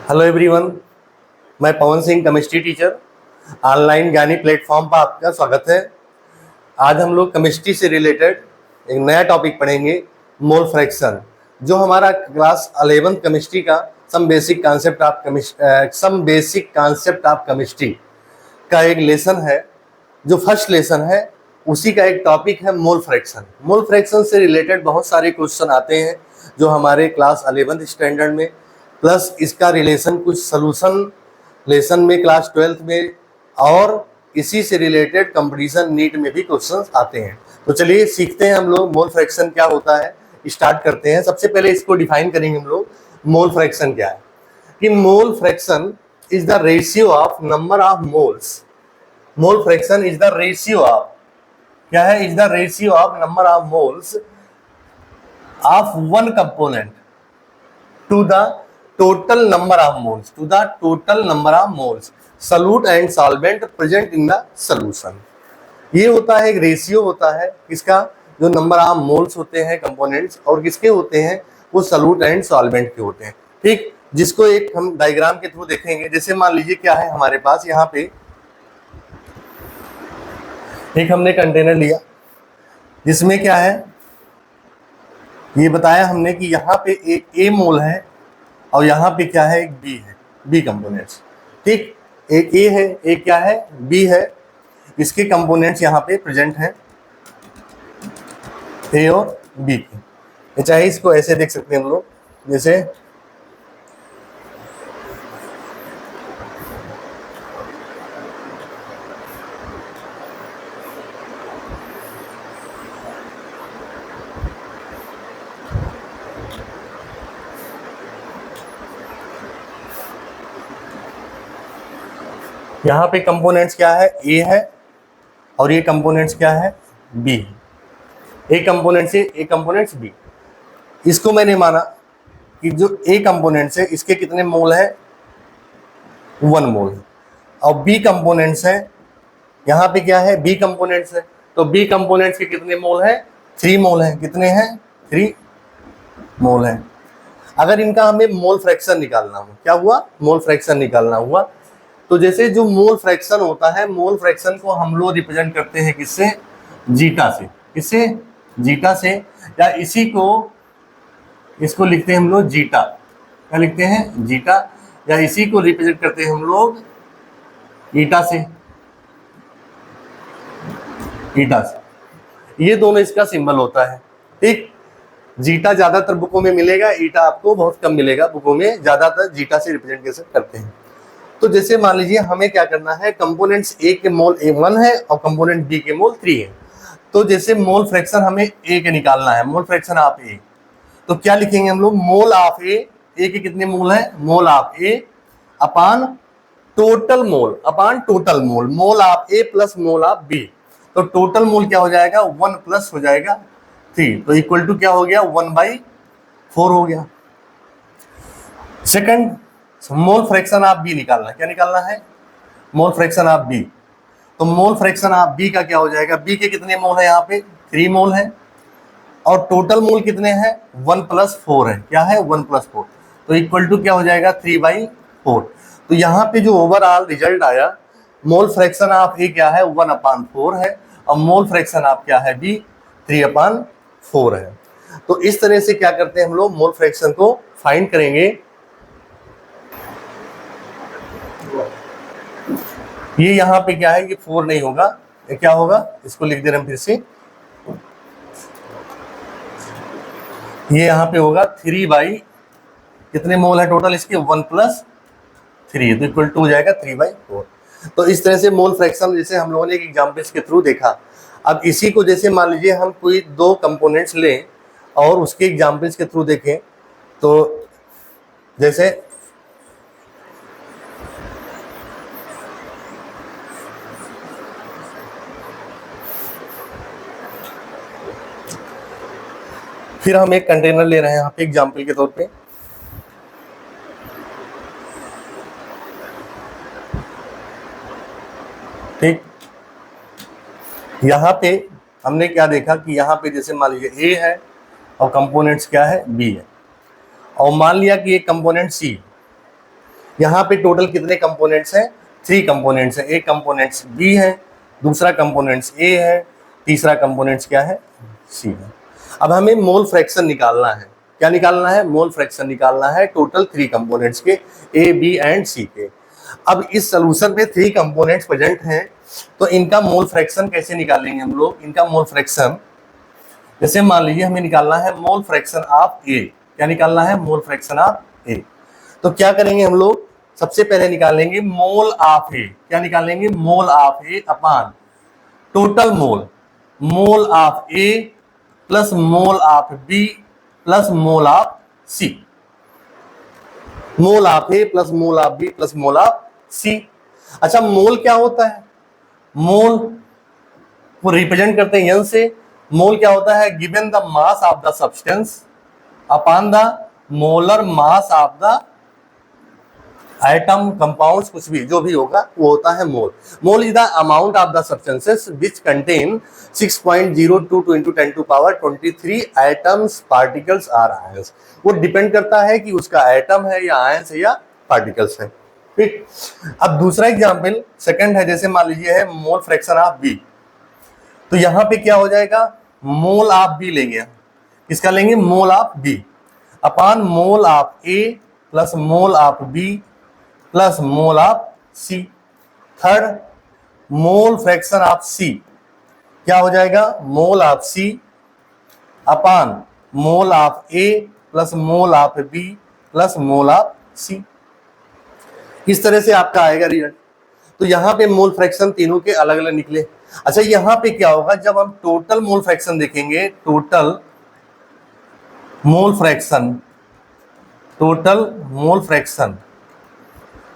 Hello everyone, मैं Pawan Singh chemistry teacher online ज्ञानी platform पर आपका स्वागत है। आज हम लोग केमिस्ट्री से रिलेटेड एक नया टॉपिक पढ़ेंगे, मोल फ्रैक्शन, जो हमारा क्लास 11 केमिस्ट्री का some basic concept of chemistry का एक लेसन है। जो फर्स्ट लेसन है उसी का एक टॉपिक है मोल फ्रैक्शन। मोल फ्रैक्शन से रिलेटेड बहुत सारे क्वेश्चन आते हैं जो हमारे क्लास 11th स्टैंडर्ड में, प्लस इसका रिलेशन कुछ सोल्यूशन लेसन में क्लास 12th में, और इसी से रिलेटेड कंपटीशन नीट में भी क्वेश्चंस आते हैं। तो चलिए सीखते हैं हम लोग मोल फ्रैक्शन क्या होता है, स्टार्ट करते हैं। सबसे पहले इसको डिफाइन करेंगे हम लोग, मोल फ्रैक्शन क्या है। कि mole fraction is the ratio of number of moles. Mole fraction is the ratio of, क्या है, is the ratio of number of moles of one component to the total number of moles, to the total number of moles solute and solvent present in the solution. ये होता है एक ratio होता है किसका, जो नंबर ऑफ मोल्स होते हैं कंपोनेंट्स, और किसके होते हैं, वो सॉल्यूट एंड सॉल्वेंट के होते हैं। ठीक, जिसको एक हम डायग्राम के थ्रू देखेंगे। जैसे मान लीजिए क्या है हमारे पास, यहाँ पे एक हमने कंटेनर लिया जिसमें क्या है, ये बताया हमने कि यहाँ पे एक ए मोल है और यहाँ पे क्या है, एक बी है, बी कंपोनेंट्स। ठीक, एक ए है, एक क्या है, बी है। इसके कंपोनेंट्स यहाँ पे प्रेजेंट हैं, ए और बी के। चाहे इसको ऐसे देख सकते हैं हम लोग, जैसे यहाँ पे कंपोनेंट्स क्या है, ए है, और ये कंपोनेंट्स क्या है, बी है। ए कंपोनेंट से ए कंपोनेंट्स बी। इसको मैंने माना कि जो ए कंपोनेंट्स है इसके कितने मोल है, 1 मोल है, और बी कंपोनेंट्स है, यहाँ पे क्या है, बी कंपोनेंट्स है, तो बी कंपोनेंट्स के कितने मोल है, 3 मोल है। कितने हैं, 3 मोल है। अगर इनका हमें मोल फ्रैक्शन निकालना हो, क्या हुआ, मोल फ्रैक्शन निकालना हुआ, तो जैसे जो मोल फ्रैक्शन होता है, मोल फ्रैक्शन को हम लोग रिप्रेजेंट करते हैं किससे, जीटा से। किससे, जीटा से, या इसी को, इसको लिखते हैं हम लोग जीटा। क्या लिखते हैं, जीटा, या इसी को रिप्रेजेंट करते हैं हम लोग ईटा से। ईटा से, ये दोनों इसका सिंबल होता है। ठीक, जीटा ज्यादातर बुकों में मिलेगा, ईटा आपको बहुत कम मिलेगा। बुकों में ज्यादातर जीटा से रिप्रेजेंटेशन करते हैं। तो जैसे मान लीजिए हमें क्या करना है, कंपोनेंट्स ए के मोल A1 है और कंपोनेंट बी के मोल 3 है। तो जैसे मोल फ्रैक्शन हमें ए के निकालना है, मोल फ्रैक्शन ऑफ ए, तो क्या लिखेंगे हम लोग, मोल ऑफ ए के कितने मोल है, mole of A upon total mole, upon total mole, mole of A plus mole of B. तो टोटल मोल क्या हो जाएगा, 1 प्लस हो जाएगा 3, तो इक्वल टू क्या हो गया, 1/4 हो गया। Second, mole fraction of B निकालना है। क्या निकालना है, मोल फ्रैक्शन ऑफ बी। तो मोल फ्रैक्शन ऑफ बी का क्या हो जाएगा, बी के कितने मोल है, यहाँ पे 3 मोल है, और टोटल मोल कितने हैं, 1 + 4 है। क्या है, 1 + 4, तो इक्वल टू क्या हो जाएगा, 3/4। तो यहाँ पे जो ओवरऑल रिजल्ट आया, मोल फ्रैक्शन ऑफ ए क्या है, 1/4 है, और मोल फ्रैक्शन ऑफ क्या है, बी 3/4 है। तो इस तरह से क्या करते हैं हम लोग, मोल फ्रैक्शन को फाइंड करेंगे। ये यहाँ पे क्या है, ये 4 नहीं होगा, ये क्या होगा, इसको लिख दे रहे हम फिर से, ये यहाँ पे होगा 3 कितने मोल है टोटल इसके, 1 + 3, तो इक्वल टू हो जाएगा 3/4। तो इस तरह से मोल फ्रैक्शन जैसे हम लोगों ने एक एग्जाम्पल्स के थ्रू देखा। अब इसी को जैसे मान लीजिए हम कोई 2 कंपोनेंट्स लें और उसके एग्जाम्पल्स के थ्रू देखें, तो जैसे फिर हम एक कंटेनर ले रहे हैं यहाँ पे एग्जाम्पल के तौर पे। ठीक, यहाँ पे हमने क्या देखा कि यहाँ पे जैसे मान लीजिए ए है और कंपोनेंट्स क्या है, बी है, और मान लिया कि एक कंपोनेंट सी, यहाँ पे टोटल कितने कंपोनेंट्स हैं? 3 कंपोनेंट्स हैं। एक कंपोनेंट्स बी है, दूसरा कंपोनेंट्स ए है, तीसरा कंपोनेंट्स क्या है? सी है। अब हमें मोल फ्रैक्शन निकालना है। क्या निकालना है? मोल फ्रैक्शन निकालना है टोटल 3 कंपोनेंट्स के, ए बी एंड सी के। अब इस सोल्यूशन में 3 कंपोनेंट्स प्रेजेंट हैं, तो इनका मोल फ्रैक्शन कैसे निकालेंगे हम लोग? इनका मोल फ्रैक्शन, जैसे मान लीजिए हमें निकालना है मोल फ्रैक्शन ऑफ ए। क्या निकालना है? मोल फ्रैक्शन ऑफ ए। तो क्या करेंगे हम लोग? सबसे पहले निकालेंगे मोल ऑफ ए। क्या निकालेंगे? Mole of a upon total mole, mole of A plus mole of b plus mole of c. Mole of A plus mole of b plus mole of c. अच्छा, mole क्या होता है? मोल को represent करते हैं N से। मोल क्या होता है? Given the mass of the substance upon the molar mass of the item, compounds, कुछ भी जो भी होगा वो होता है mole. Mole is the amount of the substances which contain 6.02 into 10⁻23 items, particles or ions. वो डिपेंड करता है कि उसका आइटम है या आयंस है या पार्टिकल्स है। ठीक। अब दूसरा एग्जांपल सेकंड है, जैसे मान लीजिए है मोल फ्रैक्शन ऑफ बी। तो यहां पे क्या हो जाएगा? मोल ऑफ बी लेंगे। किसका लेंगे? Mole of b upon mole of A plus mole of b plus mole of c. Third, mole fraction of c क्या हो जाएगा? Mole of c upon mole of A plus mole of b plus mole of c. इस तरह से आपका आएगा result. तो यहां पे मोल फ्रैक्शन तीनों के अलग अलग निकले। अच्छा, यहां पे क्या होगा? जब हम टोटल मोल फ्रैक्शन देखेंगे, total mole fraction, total mole fraction,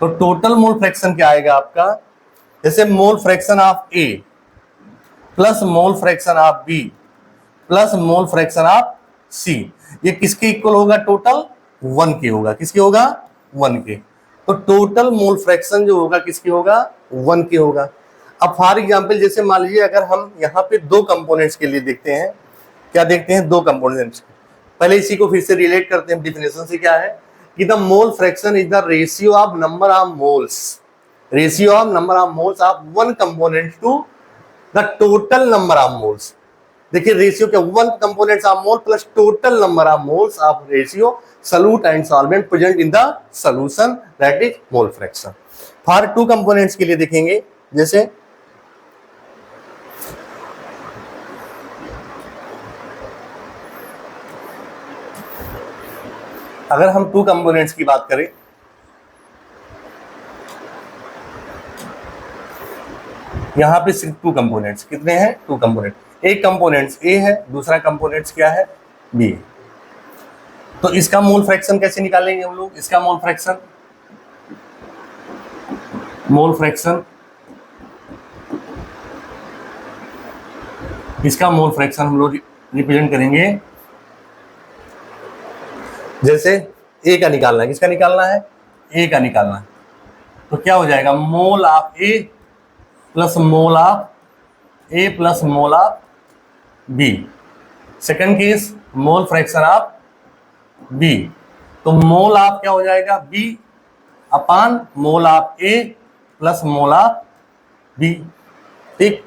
तो टोटल मोल फ्रैक्शन क्या आएगा आपका? जैसे mole fraction of A plus mole fraction of b plus mole fraction of c, ये किसके इक्वल होगा? टोटल 1 के होगा। किसके होगा? 1 के। तो टोटल मोल फ्रैक्शन जो होगा किसके होगा? 1 के होगा। अब फॉर एग्जांपल जैसे मान लीजिए अगर हम यहाँ पे 2 कंपोनेंट्स के लिए देखते हैं, क्या देखते हैं? 2 कंपोनेंट्स। पहले इसी को फिर से रिलेट करते हैं डिफिनेशन से। क्या है कि the mole fraction is the ratio of number of moles, ratio of number of moles of one component to the total number of moles. देखिए रेशियो क्या? 1 components of mole plus total number of moles of ratio solute and solvent present in the solution, that is mole fraction. For 2 components के लिए देखेंगे, जैसे अगर हम 2 components की बात करें, यहां पे सिर्फ 2 कंपोनेंट्स। कितने हैं? 2 कंपोनेंट। एक कंपोनेंट्स ए है, दूसरा कंपोनेंट्स क्या है? बी। तो इसका मोल फ्रैक्शन कैसे निकालेंगे हम लोग? इसका मोल फ्रैक्शन, इसका मोल फ्रैक्शन हम लोग रिप्रेजेंट करेंगे, जैसे ए का निकालना है। किसका निकालना है? ए का निकालना है। तो क्या हो जाएगा? Mole of A plus mole of A plus mole of B. Second case mole fraction of B. तो मोल ऑफ क्या हो जाएगा? B upon mole of A plus mole of B. ठीक।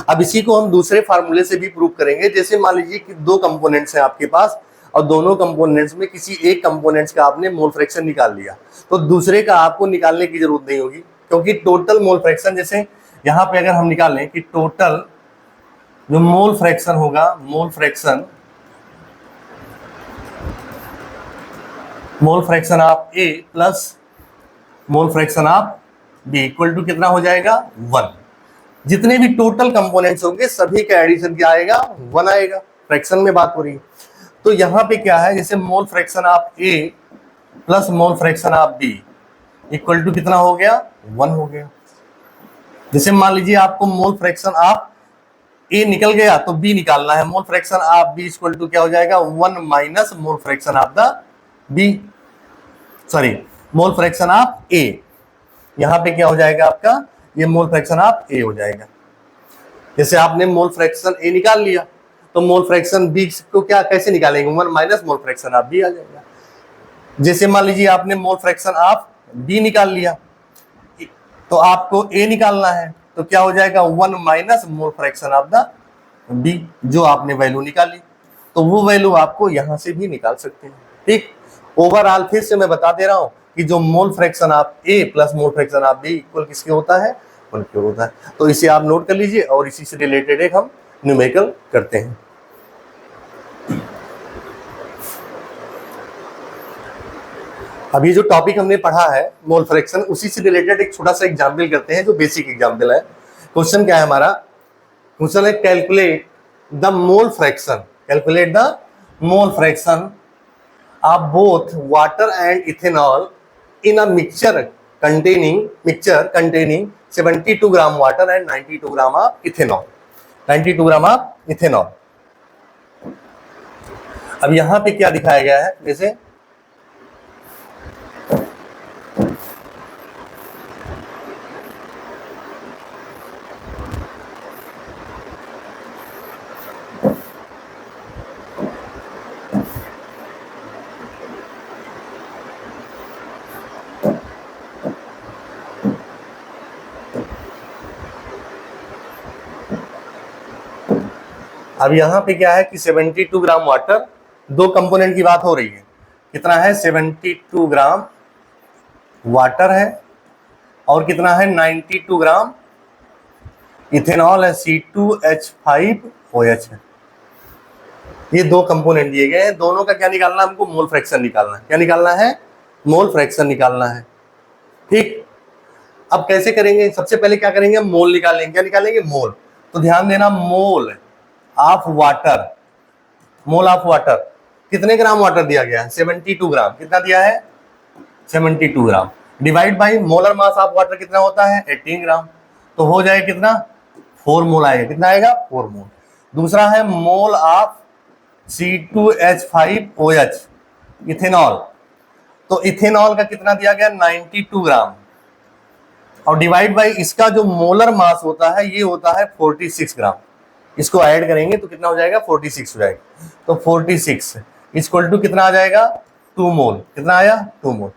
अब इसी को हम दूसरे फार्मूले से भी प्रूव करेंगे। जैसे मान लीजिए कि 2 कंपोनेंट्स हैं आपके पास और दोनों कंपोनेंट्स में किसी एक कंपोनेंट्स का आपने मोल फ्रैक्शन निकाल लिया, तो दूसरे का आपको निकालने की जरूरत नहीं होगी, क्योंकि टोटल मोल फ्रैक्शन, जैसे यहाँ पे अगर हम निकालें कि टोटल जो मोल फ्रैक्शन होगा, mole fraction of A plus mole fraction of B equal to कितना हो जाएगा? 1। जितने भी टोटल कंपोनेंट्स होंगे सभी का एडिशन क्या आएगा? 1 आएगा। फ्रैक्शन में बात हो रही है। तो यहाँ पे क्या है? जैसे mole fraction of A plus mole fraction of B equal to कितना हो गया? 1 हो गया। जैसे मान लीजिए आपको मोल फ्रैक्शन ऑफ ए निकल गया तो बी निकालना है। Mole fraction of B equal to क्या हो जाएगा? 1 minus mole fraction of the b, sorry mole fraction of a. यहाँ पे क्या हो जाएगा आपका? ये मोल फ्रैक्शन ऑफ ए हो जाएगा। जैसे आपने मोल फ्रैक्शन ए निकाल लिया तो मोल फ्रैक्शन बी को क्या कैसे निकालेंगे? 1 minus mole fraction of b आ जाएगा। जैसे मान लीजिए आपने मोल फ्रैक्शन ऑफ बी निकाल लिया, तो आपको ए निकालना है, तो क्या हो जाएगा 1 minus mole fraction of the B, जो आपने वैल्यू निकाली, तो वो वैल्यू आपको यहां से भी निकाल सकते हैं। ठीक, ओवरऑल फिर से मैं बता दे रहा हूं कि जो mole fraction of A plus mole fraction of B equal किसके होता है, 1 के होता है। तो इसे आप नोट कर लीजिए और इसी से रिलेटेड एक हम न्यूमेरिकल करते हैं। अभी जो टॉपिक हमने पढ़ा है मोल फ्रैक्शन, उसी से रिलेटेड एक छोटा सा एग्जाम्पल करते हैं जो बेसिक एग्जाम्पल है। क्वेश्चन क्या है हमारा, क्वेश्चन है calculate the mole fraction, calculate the mole fraction of both water and ethanol in a mixture containing 72 gram water and 92 gram of ethanol, 92 gram of ethanol. अब यहां पे क्या दिखाया गया है, जैसे अब यहाँ पे क्या है कि 72 ग्राम वाटर, दो कंपोनेंट की बात हो रही है, कितना है 72 ग्राम वाटर है और कितना है 92 ग्राम इथेनॉल है, C2H5OH है। ये दो कंपोनेंट दिए गए हैं, दोनों का क्या निकालना है हमको, मोल फ्रैक्शन निकालना है। क्या निकालना है, मोल फ्रैक्शन निकालना है। ठीक, अब कैसे करेंगे, सबसे पहले क्या करेंगे, मोल निकालेंगे। क्या निकालेंगे, मोल। तो ध्यान देना, mole of water, mole of water, कितने ग्राम वाटर दिया गया है, 72 ग्राम। कितना दिया है, 72 gram, divide by molar mass of water कितना होता है, 18 ग्राम, तो हो जाएगा कितना, 4 मोल आएगा। कितना आएगा, 4 मोल। दूसरा है मोल ऑफ C2H5OH इथेनॉल, तो इथेनॉल का कितना दिया गया, 92 ग्राम, और डिवाइड बाई इसका जो मोलर मास होता है ये होता है 46 ग्राम। इसको ऐड करेंगे तो कितना हो जाएगा, 46 हो जाएगा। तो 46 इक्वल टू कितना आ जाएगा, 2 मोल। कितना आया, 2 मोल।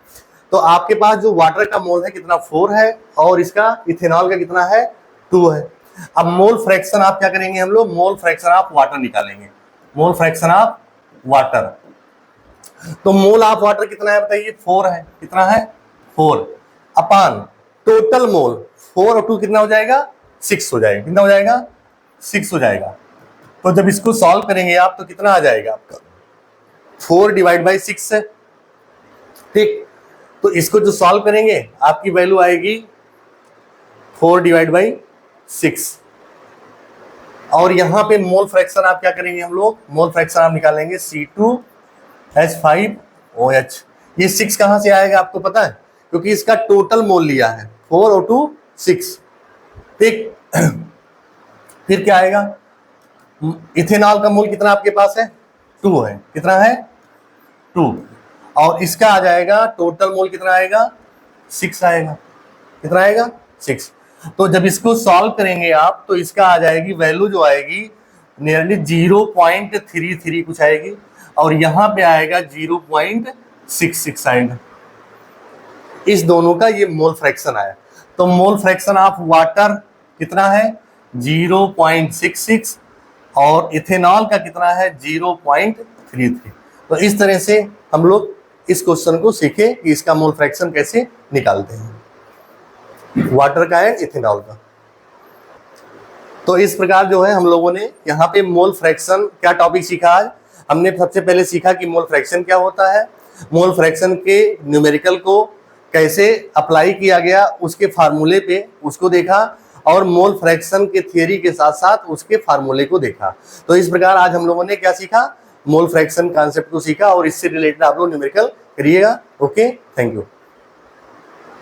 तो आपके पास जो वाटर का मोल है कितना, 4 है, और इसका इथेनॉल का कितना है, 2 है। अब मोल फ्रैक्शन आप क्या करेंगे, हम लोग मोल फ्रैक्शन ऑफ वाटर निकालेंगे, मोल फ्रैक्शन ऑफ वाटर। तो मोल ऑफ वाटर कितना है बताइए, 4 है। कितना है, 4 अपान टोटल मोल, 4 और 2 कितना हो जाएगा, 6 हो जाएगा। कितना हो जाएगा, 6 हो जाएगा। तो जब इसको सॉल्व करेंगे आप तो कितना आ जाएगा आपका, 4 डिवाइड बाई 6 है। ठीक, तो इसको जो सॉल्व करेंगे आपकी वैल्यू आएगी 4 डिवाइड बाई 6, और यहां पे मोल फ्रैक्शन आप क्या करेंगे, हम लोग मोल फ्रैक्शन आप निकालेंगे C2H5OH। ये 6 कहां से आएगा आपको पता है, क्योंकि इसका टोटल मोल लिया है, 4 और 2 6। ठीक, फिर क्या आएगा, इथेनॉल का मोल कितना आपके पास है, 2 है। कितना है, 2, और इसका आ जाएगा टोटल मोल कितना आएगा, 6 आएगा। कितना आएगा, 6। तो जब इसको सॉल्व करेंगे आप तो इसका आ जाएगी वैल्यू, जो आएगी नियरली 0.33 कुछ आएगी, और यहां पे आएगा 0.66 आएगा। इस दोनों का ये मोल फ्रैक्शन आया। तो मोल फ्रैक्शन ऑफ वाटर कितना है, 0.66, और इथेनॉल का कितना है, 0.33। तो इस तरह से हम लोग इस क्वेश्चन को सीखे कि इसका मोल फ्रैक्शन कैसे निकालते हैं, वाटर का एंड इथेनॉल का। तो इस प्रकार जो है हम लोगों ने यहाँ पे मोल फ्रैक्शन क्या टॉपिक सीखा आज। हमने सबसे पहले सीखा कि मोल फ्रैक्शन क्या होता है, मोल फ्रैक्शन के न्यूमेरिकल को कैसे अप्लाई किया गया, उसके फार्मूले पे उसको देखा, और मोल फ्रैक्शन के थियरी के साथ साथ उसके फार्मूले को देखा। तो इस प्रकार आज हम लोगों ने क्या सीखा, मोल फ्रैक्शन कॉन्सेप्ट को सीखा, और इससे रिलेटेड आप लोग न्यूमेरिकल करिएगा। Okay, thank you.